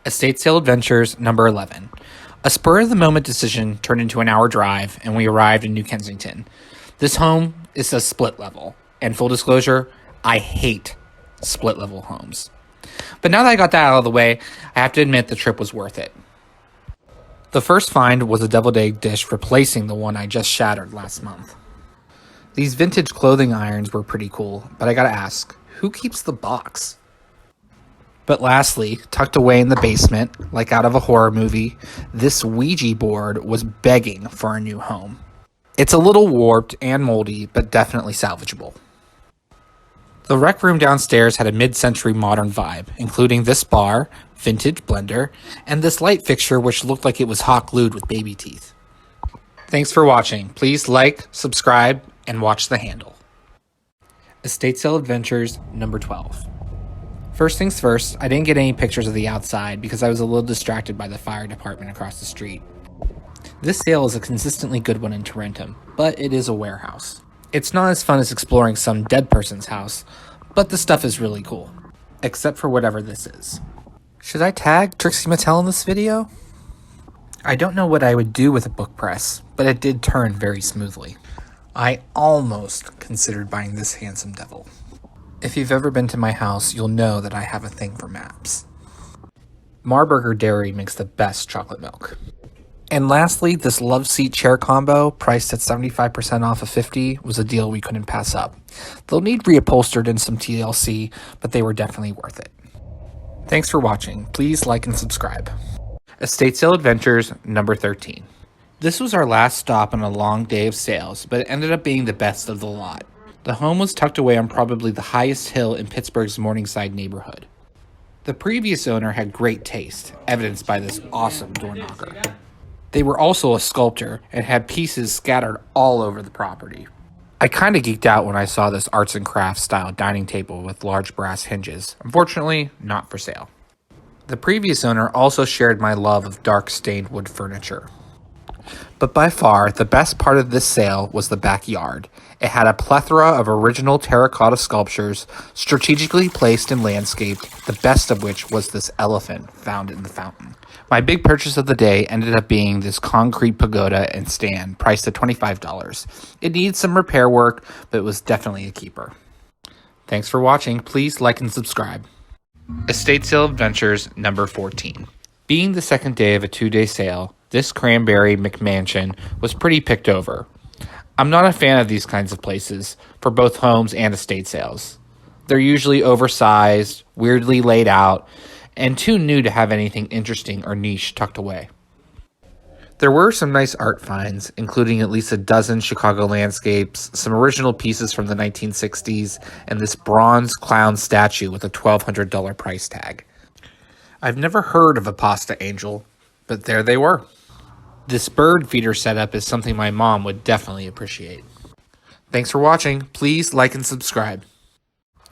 Estate Sale Adventures number 11. A spur-of-the-moment decision turned into an hour drive, and we arrived in New Kensington. This home is a split level, and full disclosure, I hate split level homes. But now that I got that out of the way, I have to admit the trip was worth it. The first find was a deviled egg dish replacing the one I just shattered last month. These vintage clothing irons were pretty cool, but I gotta ask, who keeps the box? But lastly, tucked away in the basement, like out of a horror movie, this Ouija board was begging for a new home. It's a little warped and moldy, but definitely salvageable. The rec room downstairs had a mid-century modern vibe, including this bar, vintage blender, and this light fixture which looked like it was hot glued with baby teeth. Thanks for watching. Please like, subscribe, and watch the handle. Estate Sale Adventures number 12. First things first, I didn't get any pictures of the outside because I was a little distracted by the fire department across the street. This sale is a consistently good one in Tarentum, but it is a warehouse. It's not as fun as exploring some dead person's house, but the stuff is really cool. Except for whatever this is. Should I tag Trixie Mattel in this video? I don't know what I would do with a book press, but it did turn very smoothly. I almost considered buying this handsome devil. If you've ever been to my house, you'll know that I have a thing for maps. Marburger Dairy makes the best chocolate milk. And lastly, this love seat chair combo, priced at 75% off of 50, was a deal we couldn't pass up. They'll need reupholstered and some TLC, but they were definitely worth it. Thanks for watching. Please like and subscribe. Estate Sale Adventures number 13. This was our last stop on a long day of sales, but it ended up being the best of the lot. The home was tucked away on probably the highest hill in Pittsburgh's Morningside neighborhood. The previous owner had great taste, evidenced by this awesome door knocker. They were also a sculptor and had pieces scattered all over the property. I kinda geeked out when I saw this arts and crafts style dining table with large brass hinges. Unfortunately, not for sale. The previous owner also shared my love of dark stained wood furniture. But by far, the best part of this sale was the backyard. It had a plethora of original terracotta sculptures, strategically placed and landscaped, the best of which was this elephant found in the fountain. My big purchase of the day ended up being this concrete pagoda and stand, priced at $25. It needs some repair work, but it was definitely a keeper. Thanks for watching. Please like and subscribe. Estate Sale Adventures number 14. Being the second day of a 2-day sale, this Cranberry McMansion was pretty picked over. I'm not a fan of these kinds of places, for both homes and estate sales. They're usually oversized, weirdly laid out, and too new to have anything interesting or niche tucked away. There were some nice art finds, including at least a dozen Chicago landscapes, some original pieces from the 1960s, and this bronze clown statue with a $1,200 price tag. I've never heard of a pasta angel, but there they were. This bird feeder setup is something my mom would definitely appreciate. Thanks for watching. Please like and subscribe.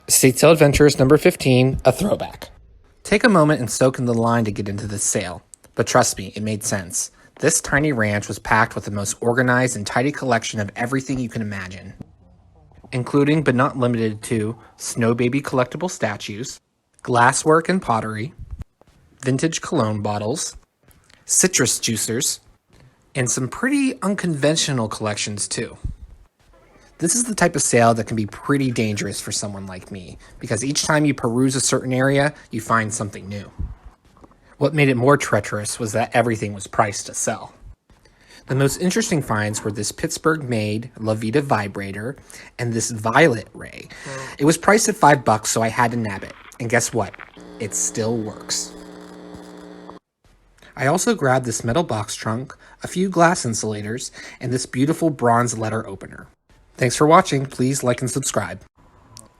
Estate Sale Adventures number 15, a throwback. Take a moment and soak in the line to get into this sale. But trust me, it made sense. This tiny ranch was packed with the most organized and tidy collection of everything you can imagine, including but not limited to Snow Baby collectible statues, glasswork and pottery, vintage cologne bottles, citrus juicers, and some pretty unconventional collections too. This is the type of sale that can be pretty dangerous for someone like me, because each time you peruse a certain area, you find something new. What made it more treacherous was that everything was priced to sell. The most interesting finds were this Pittsburgh-made La Vida vibrator and this violet ray. It was priced at $5, so I had to nab it. And guess what? It still works. I also grabbed this metal box trunk, a few glass insulators, and this beautiful bronze letter opener. Thanks for watching. Please like and subscribe.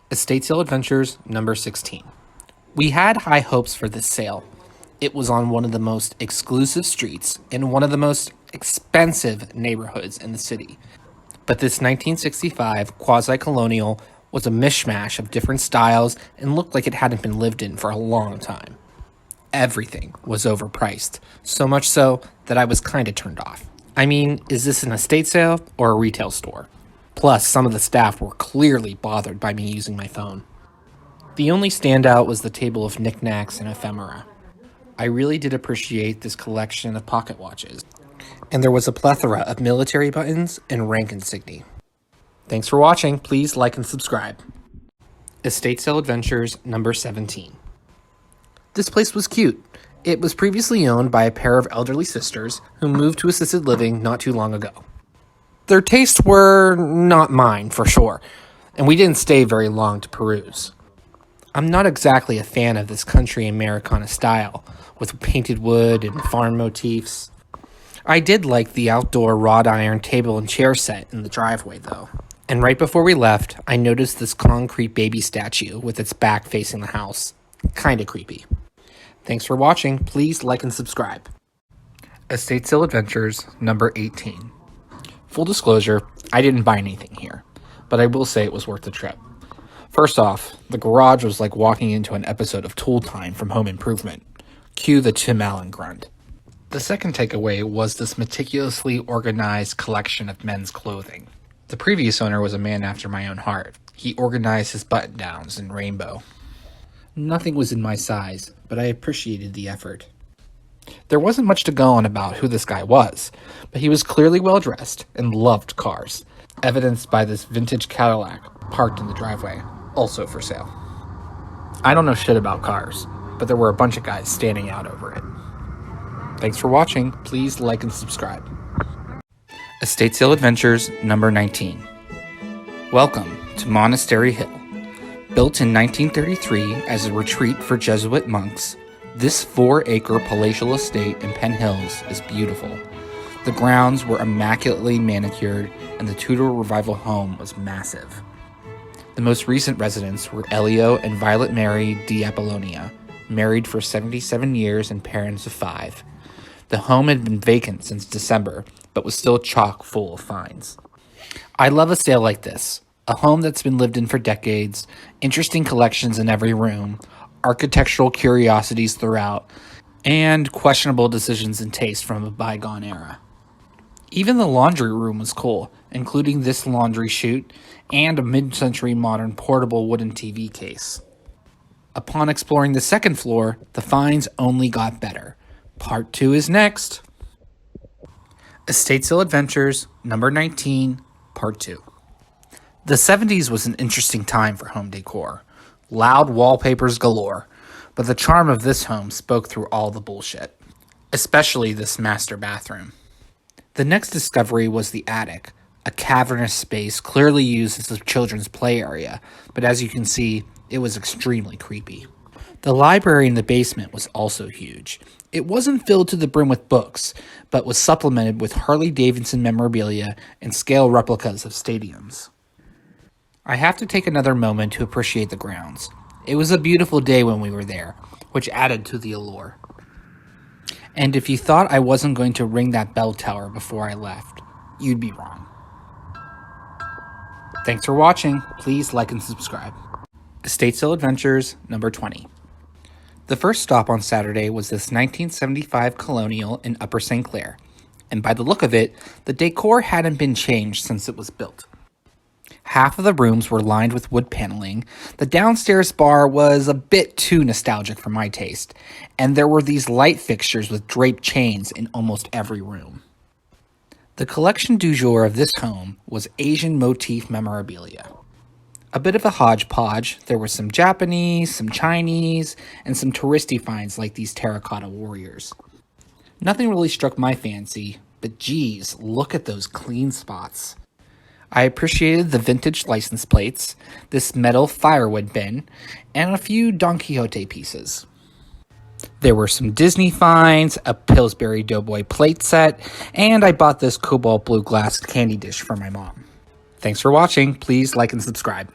Estate Sale Adventures number 16. We had high hopes for this sale. It was on one of the most exclusive streets in one of the most expensive neighborhoods in the city. But this 1965 quasi-colonial was a mishmash of different styles and looked like it hadn't been lived in for a long time. Everything was overpriced, so much so that I was kind of turned off. I mean, is this an estate sale or a retail store? Plus, some of the staff were clearly bothered by me using my phone. The only standout was the table of knickknacks and ephemera. I really did appreciate this collection of pocket watches. And there was a plethora of military buttons and rank insignia. Thanks for watching. Please like and subscribe. Estate Sale Adventures number 17. This place was cute. It was previously owned by a pair of elderly sisters who moved to assisted living not too long ago. Their tastes were not mine, for sure, and we didn't stay very long to peruse. I'm not exactly a fan of this country Americana style, with painted wood and farm motifs. I did like the outdoor wrought iron table and chair set in the driveway, though. And right before we left, I noticed this concrete baby statue with its back facing the house. Kinda creepy. Thanks for watching. Please like and subscribe. Estate Sale Adventures number 18. Full disclosure, I didn't buy anything here, but I will say it was worth the trip. First off, the garage was like walking into an episode of Tool Time from Home Improvement. Cue the Tim Allen grunt. The second takeaway was this meticulously organized collection of men's clothing. The previous owner was a man after my own heart. He organized his button-downs in rainbow. Nothing was in my size, but I appreciated the effort. There wasn't much to go on about who this guy was, but he was clearly well-dressed and loved cars, evidenced by this vintage Cadillac parked in the driveway, also for sale. I don't know shit about cars, but there were a bunch of guys standing out over it. Thanks for watching. Please like and subscribe. Estate Sale Adventures number 19. Welcome to Monastery Hill. Built in 1933 as a retreat for Jesuit monks, this 4-acre palatial estate in Penn Hills is beautiful. The grounds were immaculately manicured, and the Tudor Revival home was massive. The most recent residents were Elio and Violet Mary di Apollonia, married for 77 years and parents of 5. The home had been vacant since December, but was still chock full of finds. I love a sale like this. A home that's been lived in for decades, interesting collections in every room, architectural curiosities throughout, and questionable decisions in taste from a bygone era. Even the laundry room was cool, including this laundry chute and a mid-century modern portable wooden TV case. Upon exploring the second floor, the finds only got better. Part 2 is next. Estate Sale Adventures number 19, Part 2. The 70s was an interesting time for home decor. Loud wallpapers galore, but the charm of this home spoke through all the bullshit, especially this master bathroom. The next discovery was the attic, a cavernous space clearly used as a children's play area, but as you can see, it was extremely creepy. The library in the basement was also huge. It wasn't filled to the brim with books, but was supplemented with Harley-Davidson memorabilia and scale replicas of stadiums. I have to take another moment to appreciate the grounds. It was a beautiful day when we were there, which added to the allure. And if you thought I wasn't going to ring that bell tower before I left, you'd be wrong. Thanks for watching. Please like and subscribe. Estate Sale Adventures number 20. The first stop on Saturday was this 1975 Colonial in Upper St. Clair, and by the look of it, the decor hadn't been changed since it was built. Half of the rooms were lined with wood paneling, the downstairs bar was a bit too nostalgic for my taste, and there were these light fixtures with draped chains in almost every room. The collection du jour of this home was Asian motif memorabilia. A bit of a hodgepodge, there were some Japanese, some Chinese, and some touristy finds like these terracotta warriors. Nothing really struck my fancy, but geez, look at those clean spots. I appreciated the vintage license plates, this metal firewood bin, and a few Don Quixote pieces. There were some Disney finds, a Pillsbury Doughboy plate set, and I bought this cobalt blue glass candy dish for my mom. Thanks for watching. Please like and subscribe.